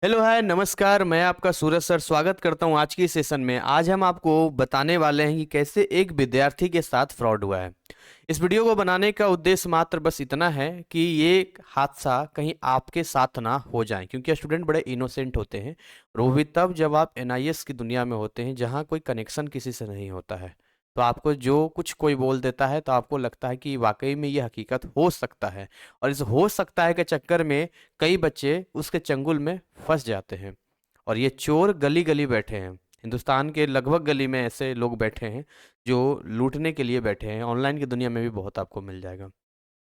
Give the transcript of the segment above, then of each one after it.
Hello hi नमस्कार। मैं आपका सूरज सर स्वागत करता हूं आज की सेशन में। आज हम आपको बताने वाले हैं कि कैसे एक विद्यार्थी के साथ फ्रॉड हुआ है। इस वीडियो को बनाने का उद्देश्य मात्र बस इतना है कि ये हादसा कहीं आपके साथ ना हो जाए, क्योंकि स्टूडेंट बड़े इनोसेंट होते हैं और वो भी तब जब आप एनआईएस की दुनिया में होते हैं जहाँ कोई कनेक्शन किसी से नहीं होता है। तो आपको जो कुछ कोई बोल देता है तो आपको लगता है कि वाकई में ये हकीकत हो सकता है, और इस हो सकता है के चक्कर में कई बच्चे उसके चंगुल में फंस जाते हैं। और ये चोर गली गली बैठे हैं। हिंदुस्तान के लगभग गली में ऐसे लोग बैठे हैं जो लूटने के लिए बैठे हैं। ऑनलाइन की दुनिया में भी बहुत आपको मिल जाएगा।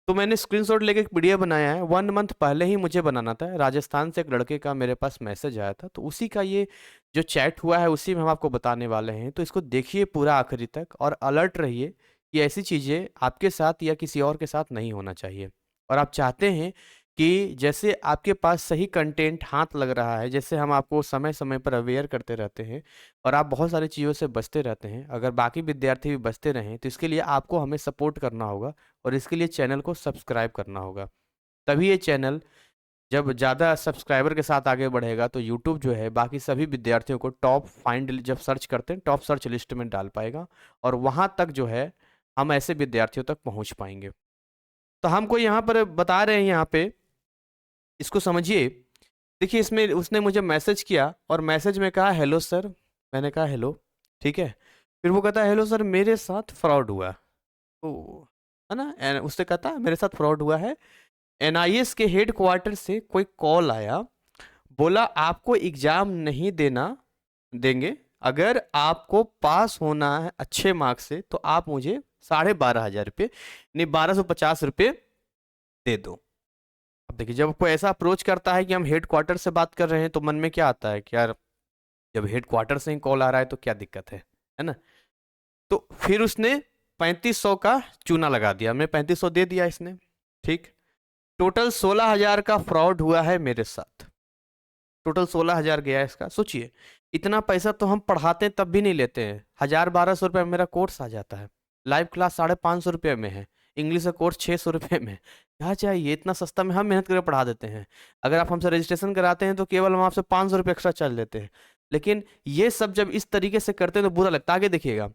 तो मैंने स्क्रीनशॉट लेके एक पीडीएफ बनाया है। 1 मंथ पहले ही मुझे बनाना था। राजस्थान से एक लड़के का मेरे पास मैसेज आया था, तो उसी का ये जो चैट हुआ है उसी में हम आपको बताने वाले हैं। तो इसको देखिए पूरा आखिरी तक और अलर्ट रहिए कि ऐसी चीज़ें आपके साथ या किसी और के साथ नहीं होना चाहिए। और आप चाहते हैं कि जैसे आपके पास सही कंटेंट हाथ लग रहा है, जैसे हम आपको समय समय पर अवेयर करते रहते हैं और आप बहुत सारी चीज़ों से बचते रहते हैं, अगर बाकी विद्यार्थी भी बचते रहें तो इसके लिए आपको हमें सपोर्ट करना होगा और इसके लिए चैनल को सब्सक्राइब करना होगा। तभी ये चैनल जब ज़्यादा सब्सक्राइबर के साथ आगे बढ़ेगा तो यूट्यूब जो है बाकी सभी विद्यार्थियों को टॉप फाइंड जब सर्च करते हैं टॉप सर्च लिस्ट में डाल पाएगा, और वहाँ तक जो है हम ऐसे विद्यार्थियों तक पहुँच पाएंगे। तो हमको यहाँ पर बता रहे हैं, यहाँ पे इसको समझिए। देखिए इसमें उसने मुझे मैसेज किया और मैसेज में कहा हेलो सर। मैंने कहा हेलो, ठीक है। फिर वो कहता है हेलो सर, मेरे साथ फ्रॉड हुआ। तो है ना, उससे कहता मेरे साथ फ्रॉड हुआ है। एनआईएस के हेड क्वार्टर से कोई कॉल आया, बोला आपको एग्जाम नहीं देना देंगे, अगर आपको पास होना है अच्छे मार्क्स से तो आप मुझे 12,500 रुपये नहीं 1,250 रुपये दे दो। अब देखिए जब कोई ऐसा अप्रोच करता है कि हम हेड क्वार्टर से बात कर रहे हैं तो मन में क्या आता है कि यार जब हेड क्वार्टर से ही कॉल आ रहा है तो क्या दिक्कत है ना। तो फिर उसने 3500 का चूना लगा दिया। मैं 3500 दे दिया इसने, ठीक। टोटल 16,000 का फ्रॉड हुआ है मेरे साथ। टोटल 16,000 गया है इसका। सोचिए इतना पैसा तो हम पढ़ाते तब भी नहीं लेते हैं। 1,000-1,200 रुपये में मेरा कोर्स आ जाता है। लाइव क्लास 550 रुपये में है। इंग्लिश का कोर्स 600 रुपये में। क्या चाहिए, इतना सस्ता में हम मेहनत करके पढ़ा देते हैं। अगर आप हमसे रजिस्ट्रेशन कराते हैं तो केवल हम आपसे 500 रुपये एक्स्ट्रा चार्ज लेते हैं। लेकिन ये सब जब इस तरीके से करते हैं तो बुरा लगता है। आगे देखिएगा,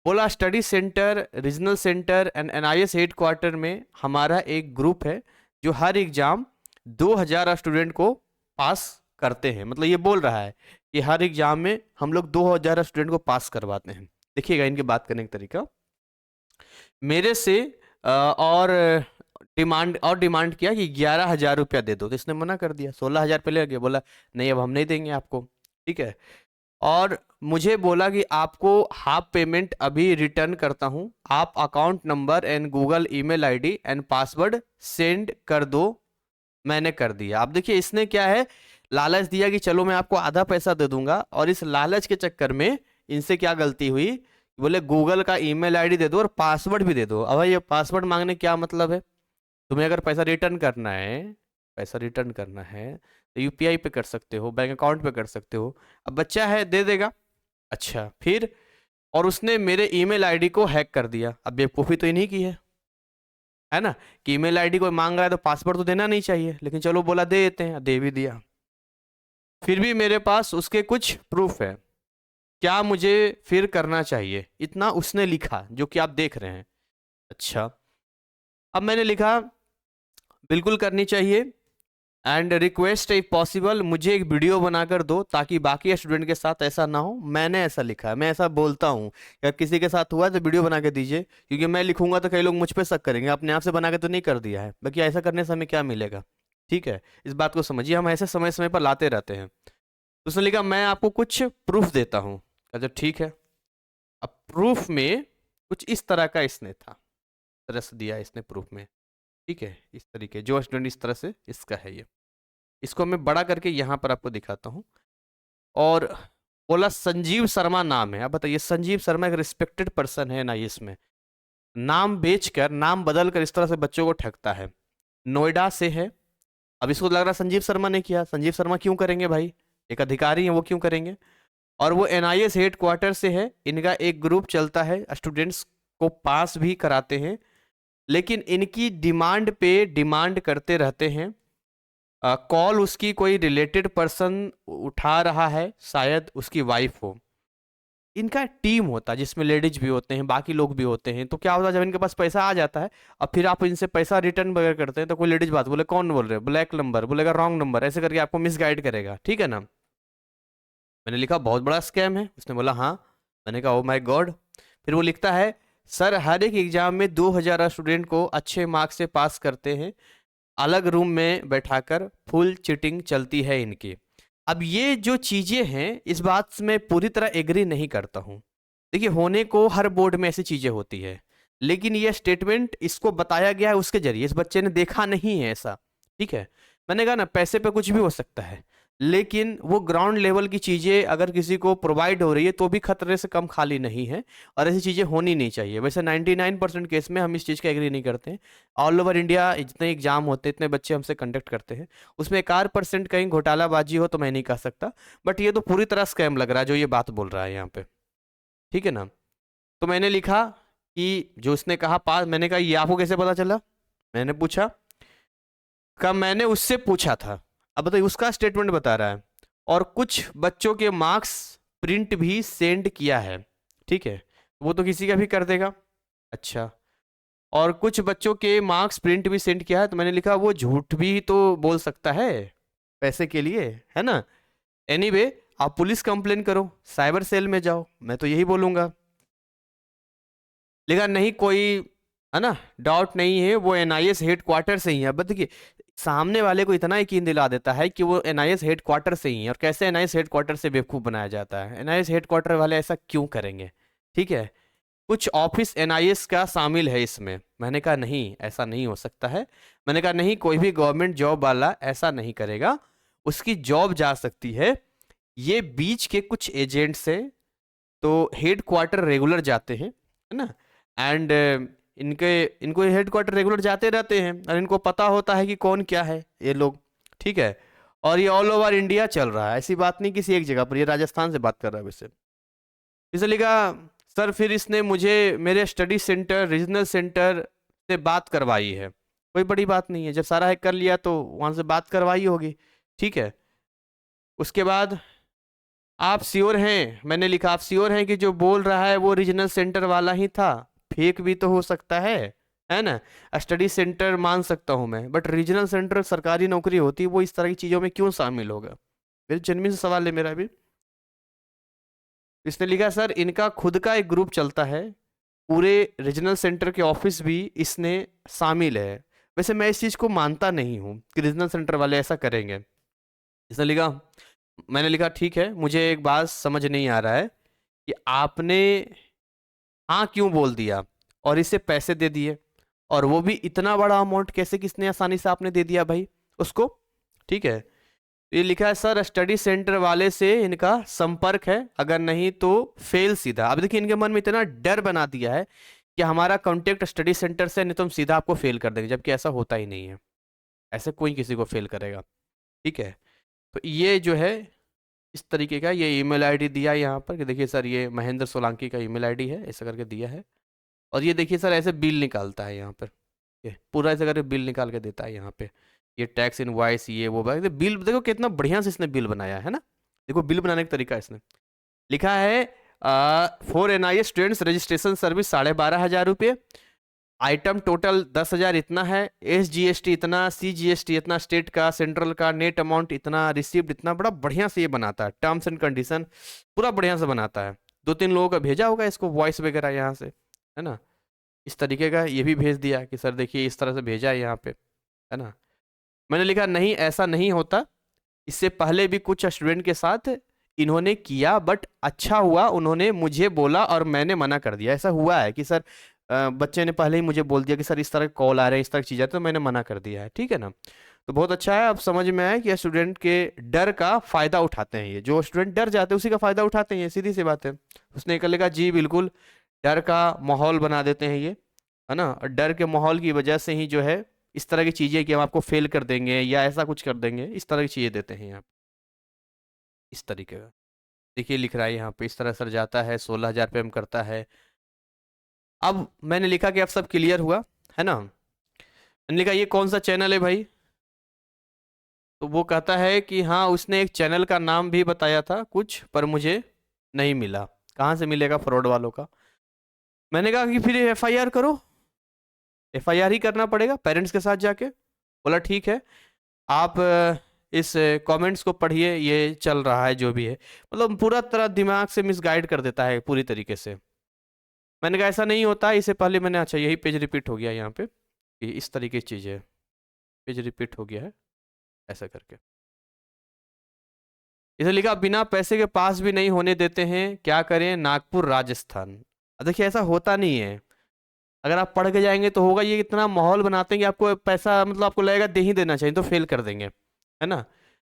बोला study centre regional centre and NIS head quarter में हमारा एक ग्रुप है जो हर एग्जाम 2,000 स्टूडेंट को पास करते हैं। मतलब ये बोल रहा है कि हर एग्जाम में हम लोग 2,000 स्टूडेंट को पास करवाते हैं। देखिएगा इनकी बात करने का तरीका। मेरे से और डिमांड किया कि 11,000 रुपया दे दो, तो इसने मना कर दिया। 16,000 पहले लगे, बोला नहीं अब हम नहीं देंगे आपको, ठीक है। और मुझे बोला कि आपको हाफ पेमेंट अभी रिटर्न करता हूं, आप account number and Google email ID and password send कर दो। मैंने कर दिया। अब देखिए इसने क्या है, लालच दिया कि चलो मैं आपको आधा पैसा दे दूंगा, और इस लालच के चक्कर में इनसे क्या गलती हुई, बोले गूगल का ईमेल आईडी दे दो और पासवर्ड भी दे दो। अब ये पासवर्ड मांगने क्या मतलब है। तुम्हें अगर पैसा रिटर्न करना है, पैसा रिटर्न करना है तो यूपीआई पे कर सकते हो, बैंक अकाउंट पे कर सकते हो। अब बच्चा है दे देगा। अच्छा फिर, और उसने मेरे ईमेल आईडी को हैक कर दिया। अब बेवकूफ़ी तो इन्हीं की है ना, कि ईमेल आईडी कोई मांग रहा है तो पासवर्ड तो देना नहीं चाहिए, लेकिन चलो बोला दे देते हैं, दे भी दिया। फिर भी मेरे पास उसके कुछ प्रूफ है। क्या मुझे फिर करना चाहिए, इतना उसने लिखा जो कि आप देख रहे हैं। अच्छा, अब मैंने लिखा बिल्कुल करनी चाहिए, एंड रिक्वेस्ट इफ पॉसिबल मुझे एक वीडियो बनाकर दो ताकि बाकी स्टूडेंट के साथ ऐसा ना हो। मैंने ऐसा लिखा है, मैं ऐसा बोलता हूँ कि किसी के साथ हुआ तो वीडियो बना के दीजिए, क्योंकि मैं लिखूंगा तो कई लोग मुझ पे शक करेंगे। अपने आप से बना के तो नहीं कर दिया है, बाकी ऐसा करने से हमें क्या मिलेगा। ठीक है, इस बात को समझिए, हम ऐसे समय समय पर लाते रहते हैं। तो उसने लिखा मैं आपको कुछ प्रूफ देता हूँ। अच्छा ठीक है। अब प्रूफ में कुछ इस तरह का इसने था, रस दिया इसने प्रूफ में। ठीक है, इस तरीके जो स्टूडेंट इस तरह से इसका है ये। इसको मैं बड़ा करके यहाँ पर आपको दिखाता हूँ। और बोला संजीव शर्मा नाम है। अब बताइए, संजीव शर्मा एक रिस्पेक्टेड पर्सन है ना, इसमें नाम बेचकर नाम बदल कर इस तरह से बच्चों को ठगता है। नोएडा से है। अब इसको लग रहा है संजीव शर्मा ने किया। संजीव शर्मा क्यों करेंगे भाई, एक अधिकारी है वो क्यों करेंगे। और वो एनआईएस हेड क्वार्टर से है। इनका एक ग्रुप चलता है, स्टूडेंट्स को पास भी कराते हैं, लेकिन इनकी डिमांड पे डिमांड करते रहते हैं कॉल उसकी कोई रिलेटेड पर्सन उठा रहा है, शायद उसकी वाइफ हो। इनका टीम होता है जिसमें लेडीज भी होते हैं, बाकी लोग भी होते हैं। तो क्या होता है, जब इनके पास पैसा आ जाता है, अब फिर आप इनसे पैसा रिटर्न वगैरह करते हैं, तो कोई लेडीज बात बोले कौन बोल रहे हो, ब्लैक नंबर बोलेगा, रॉन्ग नंबर, ऐसे करके आपको मिसगाइड करेगा, ठीक है ना। मैंने लिखा बहुत बड़ा स्कैम है, उसने बोला हाँ। मैंने कहा ओ माय गॉड। फिर वो लिखता है सर हर एक एग्जाम में 2000 स्टूडेंट को अच्छे मार्क्स से पास करते हैं, अलग रूम में बैठाकर फुल चीटिंग चलती है इनकी। अब ये जो चीजें हैं, इस बात से मैं पूरी तरह एग्री नहीं करता हूँ। देखिए, होने को हर बोर्ड में ऐसी चीजें होती है, लेकिन ये स्टेटमेंट इसको बताया गया है उसके जरिए, इस बच्चे ने देखा नहीं है ऐसा, ठीक है। मैंने कहा ना, पैसे पे कुछ भी हो सकता है, लेकिन वो ग्राउंड लेवल की चीजें अगर किसी को प्रोवाइड हो रही है तो भी खतरे से कम खाली नहीं है, और ऐसी चीजें होनी नहीं चाहिए। वैसे 99% केस में हम इस चीज का एग्री नहीं करते हैं। ऑल ओवर इंडिया जितने एग्जाम होते हैं, इतने बच्चे हमसे कंडक्ट करते हैं, उसमें 1% कहीं घोटालाबाजी हो तो मैं नहीं कह सकता, बट ये तो पूरी तरह स्कैम लग रहा है जो ये बात बोल रहा है यहाँ पे, ठीक है ना। तो मैंने लिखा कि जो उसने कहा पास, मैंने कहा ये आपको कैसे पता चला, मैंने पूछा। कब मैंने उससे पूछा था, अब बताइए, उसका स्टेटमेंट बता रहा है, और कुछ बच्चों के मार्क्स प्रिंट भी सेंड किया है, ठीक है। वो तो किसी का भी कर देगा, अच्छा। और कुछ बच्चों के मार्क्स प्रिंट भी सेंड किया है, तो मैंने लिखा वो झूठ भी तो बोल सकता है पैसे के लिए, है ना। एनीवे, आप पुलिस कंप्लेन करो, साइबर सेल में जाओ, मैं तो यही बोलूंगा। लेकिन नहीं कोई, है ना, डाउट नहीं है, वो एनआईएस हेड क्वार्टर से ही है। अब देखिए, सामने वाले को इतना यकीन दिला देता है कि वो एनआईएस हेड क्वार्टर से ही है, और कैसे एनआईएस हेड क्वार्टर से बेवकूफ़ बनाया जाता है, एनआईएस हेड क्वार्टर वाले ऐसा क्यों करेंगे, ठीक है। कुछ ऑफिस एनआईएस का शामिल है इसमें। मैंने कहा नहीं, ऐसा नहीं हो सकता है। मैंने कहा नहीं, कोई भी गवर्नमेंट जॉब वाला ऐसा नहीं करेगा, उसकी जॉब जा सकती है। ये बीच के कुछ एजेंट्स हैं, तो हेड क्वार्टर रेगुलर जाते हैं, है ना। एंड इनके इनको हेड क्वार्टर रेगुलर जाते रहते हैं, और इनको पता होता है कि कौन क्या है ये लोग, ठीक है। और ये ऑल ओवर इंडिया चल रहा है, ऐसी बात नहीं किसी एक जगह पर, ये राजस्थान से बात कर रहा है वैसे। इसलिए लिखा सर, फिर इसने मुझे मेरे स्टडी सेंटर, रीजनल सेंटर से बात करवाई है। कोई बड़ी बात नहीं है, जब सारा हैक कर लिया तो वहां से बात करवाई होगी, ठीक है। उसके बाद आप श्योर हैं, मैंने लिखा आप श्योर हैं कि जो बोल रहा है वो रीजनल सेंटर वाला ही था, फेक भी तो हो सकता है ना। स्टडी सेंटर मान सकता हूं मैं, बट रीजनल सेंटर सरकारी नौकरी होती है, वो इस तरह की चीजों में क्यों शामिल होगा, मेरे जन्मी से सवाल है मेरा भी। इसने लिखा सर इनका खुद का एक ग्रुप चलता है, पूरे रीजनल सेंटर के ऑफिस भी इसने शामिल है। वैसे मैं इस चीज को मानता नहीं हूँ कि रीजनल सेंटर वाले ऐसा करेंगे। इसने लिखा, मैंने लिखा ठीक है, मुझे एक बात समझ नहीं आ रहा है कि आपने हाँ क्यों बोल दिया और इसे पैसे दे दिए, और वो भी इतना बड़ा अमाउंट कैसे, किसने आसानी से आपने दे दिया भाई उसको, ठीक है। ये लिखा है सर स्टडी सेंटर वाले से इनका संपर्क है, अगर नहीं तो फेल सीधा। अब देखिए, इनके मन में इतना डर बना दिया है कि हमारा कांटेक्ट स्टडी सेंटर से, नहीं तो हम सीधा आपको फेल कर देंगे, जबकि ऐसा होता ही नहीं है, ऐसे कोई किसी को फेल करेगा, ठीक है। तो ये जो है इस तरीके का ये ईमेल आईडी दिया है यहाँ पर कि देखिए सर ये महेंद्र सोलंकी का ईमेल आईडी है, ऐसा करके दिया है। और ये देखिए सर ऐसे बिल निकालता है यहाँ पर, ये पूरा ऐसे करके बिल निकाल के देता है यहाँ पे, ये टैक्स इनवॉइस, ये वो बिल, देखो कितना बढ़िया से इसने बिल बनाया है ना। देखो बिल बनाने का तरीका इसने लिखा है, for NIA students registration service 12,500 रुपये, आइटम टोटल 10,000 इतना है, SGST इतना, CGST इतना, स्टेट का सेंट्रल का, नेट अमाउंट इतना, रिसीव्ड इतना। बड़ा बढ़िया से ये बनाता है, टर्म्स एंड कंडीशन पूरा बढ़िया से बनाता है। 2-3 लोगों का भेजा होगा इसको वॉइस वगैरह यहाँ से, है ना। इस तरीके का ये भी भेज दिया कि सर देखिए इस तरह से भेजा है यहाँ पे, है ना। मैंने लिखा नहीं ऐसा नहीं होता, इससे पहले भी कुछ स्टूडेंट के साथ इन्होंने किया, बट अच्छा हुआ उन्होंने मुझे बोला और मैंने मना कर दिया। ऐसा हुआ है कि सर बच्चे ने पहले ही मुझे बोल दिया कि सर इस तरह कॉल आ रहे हैं, इस तरह की चीज़ें, तो मैंने मना कर दिया है, ठीक है ना। तो बहुत अच्छा है, अब समझ में आया कि स्टूडेंट के डर का फायदा उठाते हैं, ये जो स्टूडेंट डर जाते हैं उसी का फायदा उठाते हैं, ये सीधी सी बात है। उसने कल कहा जी बिल्कुल, डर का माहौल बना देते हैं ये, है ना। और डर के माहौल की वजह से ही जो है इस तरह की चीज़ें कि हम आपको फेल कर देंगे या ऐसा कुछ कर देंगे, इस तरह की चीज़ें देते हैं यहाँ पे, इस तरीके का। देखिए लिख रहा है यहाँ पे, इस तरह सर जाता है 16,000 पे हम करता है। अब मैंने लिखा कि अब सब क्लियर हुआ, है ना। मैंने लिखा ये कौन सा चैनल है भाई, तो वो कहता है कि हाँ उसने एक चैनल का नाम भी बताया था कुछ, पर मुझे नहीं मिला। कहाँ से मिलेगा फ्रॉड वालों का? मैंने कहा कि फिर एफआईआर करो, एफआईआर ही करना पड़ेगा पेरेंट्स के साथ जाके। बोला ठीक है, आप इस कमेंट्स को पढ़िए, ये चल रहा है जो भी है। मतलब पूरा तरह दिमाग से मिसगाइड कर देता है पूरी तरीके से। मैंने कहा ऐसा नहीं होता है। इससे पहले मैंने, अच्छा यही पेज रिपीट हो गया यहाँ पे कि इस तरीके की चीज़ है, पेज रिपीट हो गया है ऐसा करके। इसे लिखा बिना पैसे के पास भी नहीं होने देते हैं, क्या करें, नागपुर राजस्थान। अब देखिए ऐसा होता नहीं है, अगर आप पढ़ के जाएंगे तो होगा। ये इतना माहौल बनाते हैं कि आपको पैसा, मतलब आपको लगेगा दे ही देना चाहिए, तो फेल कर देंगे, है ना।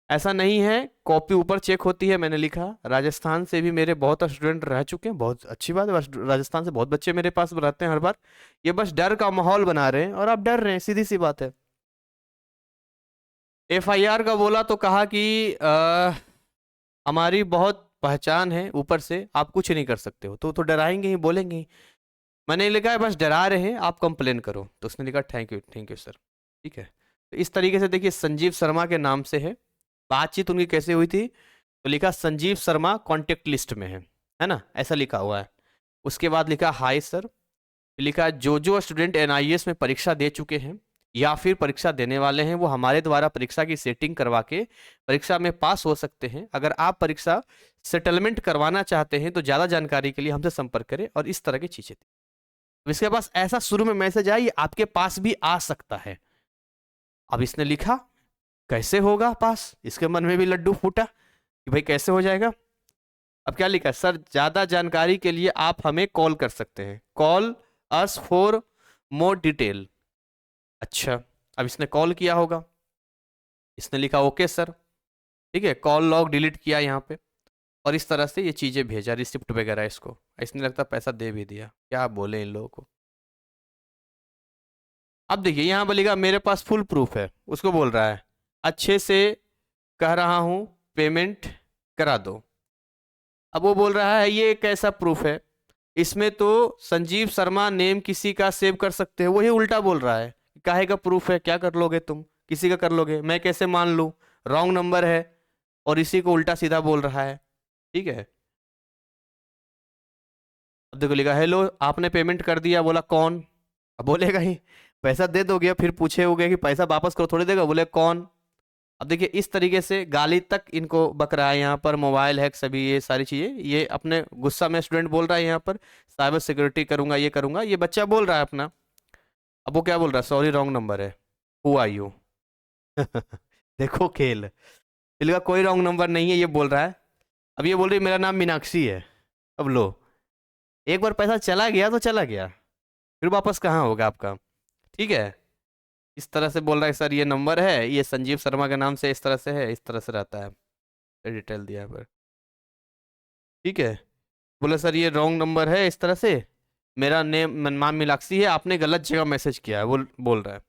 ऐसा नहीं है, कॉपी ऊपर चेक होती है। मैंने लिखा राजस्थान से भी मेरे बहुत स्टूडेंट रह चुके हैं, बहुत अच्छी बात है, बस राजस्थान से बहुत बच्चे मेरे पास रहते हैं हर बार। ये बस डर का माहौल बना रहे हैं और आप डर रहे हैं, सीधी सी बात है। एफआईआर का बोला तो कहा कि हमारी बहुत पहचान है, ऊपर से आप कुछ नहीं कर सकते हो। तो डराएंगे ही, बोलेंगे ही। मैंने लिखा है बस डरा रहे हैं, आप कंप्लेन करो। तो उसने लिखा थैंक यू सर। ठीक है, तो इस तरीके से देखिए संजीव शर्मा के नाम से है। बातचीत उनकी कैसे हुई थी, तो लिखा संजीव शर्मा कांटेक्ट लिस्ट में है ना, ऐसा लिखा हुआ है। उसके बाद लिखा हाय सर। लिखा जो जो स्टूडेंट एनआईएस में परीक्षा दे चुके हैं या फिर परीक्षा देने वाले हैं, वो हमारे द्वारा परीक्षा की सेटिंग करवा के परीक्षा में पास हो सकते हैं। अगर आप परीक्षा सेटलमेंट करवाना चाहते हैं तो ज़्यादा जानकारी के लिए हमसे संपर्क करें, और इस तरह की चीज़ें थी। इसके पास ऐसा शुरू में मैसेज आया, ये आपके पास भी आ सकता है। अब इसने लिखा कैसे होगा पास, इसके मन में भी लड्डू फूटा कि भाई कैसे हो जाएगा। अब क्या लिखा है, सर ज्यादा जानकारी के लिए आप हमें कॉल कर सकते हैं, call us for more detail. अच्छा, अब इसने कॉल किया होगा, इसने लिखा ओके सर, ठीक है, कॉल लॉग डिलीट किया यहाँ पे, और इस तरह से ये चीजें भेजा, रिसिप्ट वगैरह इसको। इसने लगता पैसा दे भी दिया, क्या बोले इन लोगों को। अब देखिए यहाँ बोलेगा मेरे पास फुल प्रूफ है, उसको बोल रहा है अच्छे से कह रहा हूँ, पेमेंट करा दो। अब वो बोल रहा है ये कैसा प्रूफ है, इसमें तो संजीव शर्मा नेम किसी का सेव कर सकते हो। वही उल्टा बोल रहा है, काहे का प्रूफ है, क्या कर लोगे तुम, किसी का कर लोगे, मैं कैसे मान लूँ, रॉन्ग नंबर है, और इसी को उल्टा सीधा बोल रहा है। ठीक है, अब देखो लिखा हेलो आपने पेमेंट कर दिया। बोला कौन, अब बोलेगा ही पैसा दे दोगे, फिर पूछे होगे कि पैसा वापस करो थोड़ी देगा, बोले कौन। अब देखिए इस तरीके से गाली तक इनको बक रहा है यहाँ पर, मोबाइल हैक सभी ये सारी चीज़ें, ये अपने गुस्सा में स्टूडेंट बोल रहा है यहाँ पर साइबर सिक्योरिटी करूंगा, ये करूंगा, ये बच्चा बोल रहा है अपना। अब वो क्या बोल रहा है, सॉरी रॉन्ग नंबर है, हु आर यू। देखो खेल, इसका कोई रॉन्ग नंबर नहीं है ये बोल रहा है। अब ये बोल रही है मेरा नाम मीनाक्षी है। अब लो, एक बार पैसा चला गया तो चला गया, फिर वापस कहाँ होगा आपका। ठीक है, इस तरह से बोल रहा है सर ये नंबर है, ये संजीव शर्मा के नाम से इस तरह से है, इस तरह से रहता है, डिटेल दिया है पर। ठीक है, बोले सर ये रॉन्ग नंबर है, इस तरह से मेरा नेम नाम मीनाक्षी है, आपने गलत जगह मैसेज किया है, वो बोल रहा है।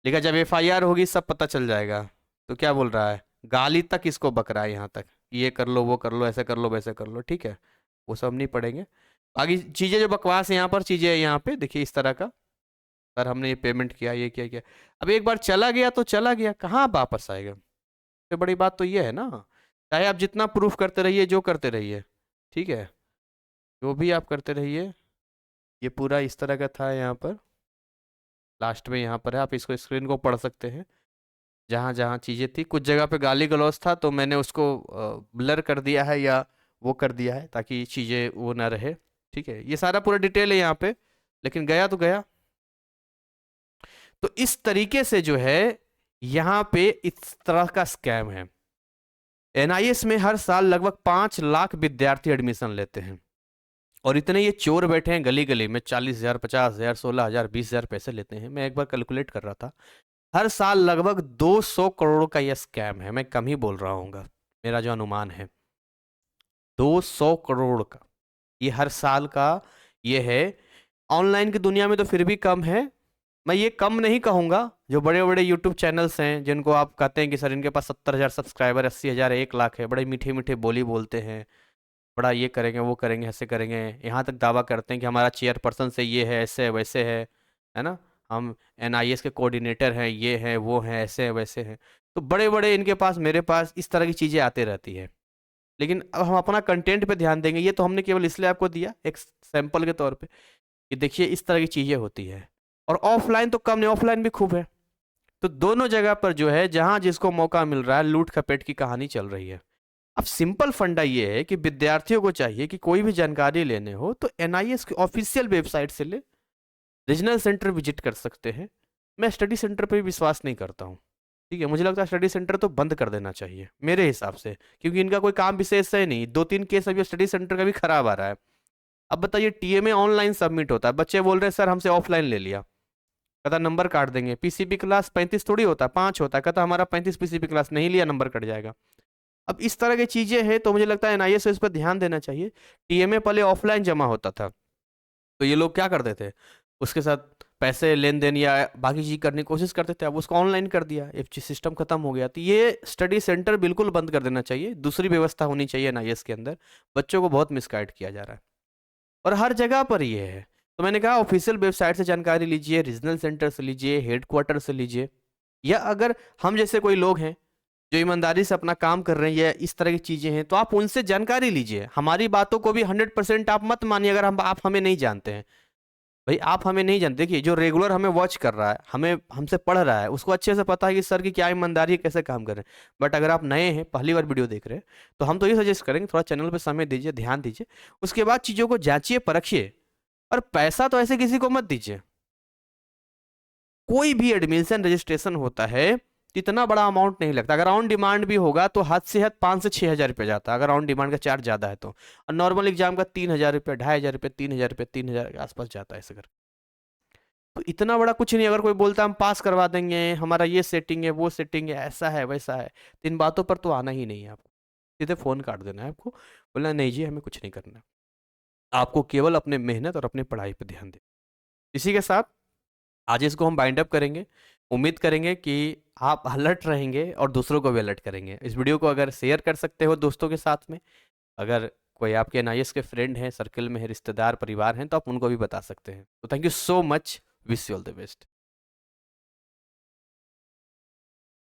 लिखा जब एफआईआर होगी सब पता चल जाएगा। तो क्या बोल रहा है, गाली तक इसको बक रहा है यहाँ तक, ये कर लो वो कर लो ऐसे कर लो वैसे कर लो। ठीक है, वो सब नहीं पढ़ेंगे, आगे चीज़ें जो बकवास है यहाँ पर, चीज़ें यहाँ पे देखिए इस तरह का, सर हमने ये पेमेंट किया, ये किया, अब एक बार चला गया तो चला गया, कहाँ वापस आएगा। सबसे बड़ी बात तो ये है ना, चाहे आप जितना प्रूफ करते रहिए, जो करते रहिए, ठीक है, जो भी आप करते रहिए। ये पूरा इस तरह का था यहाँ पर, लास्ट में यहाँ पर है, आप इसको स्क्रीन को पढ़ सकते हैं, जहाँ जहाँ चीज़ें थी। कुछ जगह पे गाली गलौज था तो मैंने उसको ब्लर कर दिया है या वो कर दिया है ताकि चीज़ें वो ना रहे। ठीक है, ये सारा पूरा डिटेल है यहाँ पे, लेकिन गया तो गया। तो इस तरीके से जो है यहाँ पे इस तरह का स्कैम है। एनआईएस में हर साल लगभग 5 लाख विद्यार्थी एडमिशन लेते हैं, और इतने ये चोर बैठे हैं गली गली में, 40,000, 50,000, 16,000, 20,000 पैसे लेते हैं। मैं एक बार कैलकुलेट कर रहा था, हर साल लगभग 200 करोड़ का यह स्कैम है। मैं कम ही बोल रहा हूँ, मेरा जो अनुमान है 200 करोड़ का ये हर साल का ये है। ऑनलाइन की दुनिया में तो फिर भी कम है, मैं ये कम नहीं कहूँगा। जो बड़े बड़े यूट्यूब चैनल्स हैं जिनको आप कहते हैं कि सर इनके पास 70,000 सब्सक्राइबर, 80,000, 1 लाख है, बड़े मीठे मीठे बोली बोलते हैं, बड़ा ये करेंगे वो करेंगे ऐसे करेंगे, यहाँ तक दावा करते हैं कि हमारा चेयरपर्सन से ये है ऐसे है वैसे है ना, हम एनआईएस के कोऑर्डिनेटर हैं, ये हैं वो हैं ऐसे हैं वैसे हैं। तो बड़े बड़े इनके पास, मेरे पास इस तरह की चीज़ें आते रहती है। लेकिन अब हम अपना कंटेंट पे ध्यान देंगे। ये तो हमने केवल इसलिए आपको दिया एक सैंपल के तौर पे कि देखिए इस तरह की चीज़ें होती है। और ऑफलाइन तो कम नहीं, ऑफलाइन भी खूब है। तो दोनों जगह पर जो है, जहां जिसको मौका मिल रहा है, लूट खपेट की कहानी चल रही है। अब सिंपल फंडा ये है कि विद्यार्थियों को चाहिए कि कोई भी जानकारी लेने हो तो एनआईएस की ऑफिशियल वेबसाइट से ले, रीजनल सेंटर विजिट कर सकते हैं। मैं स्टडी सेंटर पे भी विश्वास नहीं करता हूँ। ठीक है, मुझे लगता है स्टडी सेंटर तो बंद कर देना चाहिए मेरे हिसाब से, क्योंकि इनका कोई काम विशेष है नहीं। 2-3 केस अभी स्टडी सेंटर का भी खराब आ रहा है। अब बताइए, टीएमए ऑनलाइन सबमिट होता है, बच्चे बोल रहे हैं सर हमसे ऑफलाइन ले लिया, कहता नंबर काट देंगे। पीसीबी क्लास 35 थोड़ी होता है, 5 होता है, कहता हमारा 35 पीसीबी क्लास नहीं लिया, नंबर कट जाएगा। अब इस तरह की चीजें हैं, तो मुझे लगता है एनआईएस इस पर ध्यान देना चाहिए। टीएमए पहले ऑफलाइन जमा होता था, तो ये लोग क्या करते थे, उसके साथ पैसे लेन देन या बाकी चीज करने की कोशिश करते थे। अब उसको ऑनलाइन कर दिया, एक चीज सिस्टम खत्म हो गया। तो ये स्टडी सेंटर बिल्कुल बंद कर देना चाहिए। दूसरी व्यवस्था होनी चाहिए एनआईएस के अंदर। बच्चों को बहुत मिसगाइड किया जा रहा है और हर जगह पर ये है। तो मैंने कहा ऑफिशियल वेबसाइट से जानकारी लीजिए, रीजनल सेंटर से लीजिए, हेडक्वार्टर से लीजिए, या अगर हम जैसे कोई लोग हैं जो ईमानदारी से अपना काम कर रहे हैं या इस तरह की चीजें हैं, तो आप उनसे जानकारी लीजिए। हमारी बातों को भी 100% आप मत मानिए अगर हम आप हमें नहीं जानते हैं। भाई आप हमें नहीं जानते, देखिए जो रेगुलर हमें वॉच कर रहा है, हमें हमसे पढ़ रहा है, उसको अच्छे से पता है कि सर की क्या ईमानदारी है, कैसे काम कर रहे हैं। बट अगर आप नए हैं, पहली बार वीडियो देख रहे हैं, तो हम तो ये सजेस्ट करेंगे थोड़ा चैनल पे समय दीजिए, ध्यान दीजिए। उसके बाद चीज़ों को जांचिए, परखिए। और पैसा तो ऐसे किसी को मत दीजिए। कोई भी एडमिशन रजिस्ट्रेशन होता है, इतना बड़ा अमाउंट नहीं लगता। अगर ऑन डिमांड भी होगा तो हद से हद 5 से 6 हज़ार रुपये जाता है, अगर ऑन डिमांड का चार्ज ज़्यादा है तो। और नॉर्मल एग्जाम का 3 हज़ार रुपये, 2,500 रुपये, 3 हज़ार रुपये, 3 हज़ार के आसपास जाता है ऐसे कर। तो इतना बड़ा कुछ नहीं। अगर कोई बोलता है हम पास करवा देंगे, हमारा ये सेटिंग है, वो सेटिंग है, ऐसा है, वैसा है, तो इन बातों पर तो आना ही नहीं है आपको। सीधे फ़ोन काट देना है आपको, बोलना नहीं जी हमें कुछ नहीं करना। आपको केवल अपने मेहनत और अपने पढ़ाई पर ध्यान दें। इसी के साथ आज इसको हम बाइंड अप करेंगे। उम्मीद करेंगे कि आप अलर्ट रहेंगे और दूसरों को भी अलर्ट करेंगे। इस वीडियो को अगर शेयर कर सकते हो दोस्तों के साथ में, अगर कोई आपके एनआईएस के फ्रेंड हैं, सर्कल में है, रिश्तेदार, परिवार हैं, तो आप उनको भी बता सकते हैं। तो thank you so much, wish you all the best.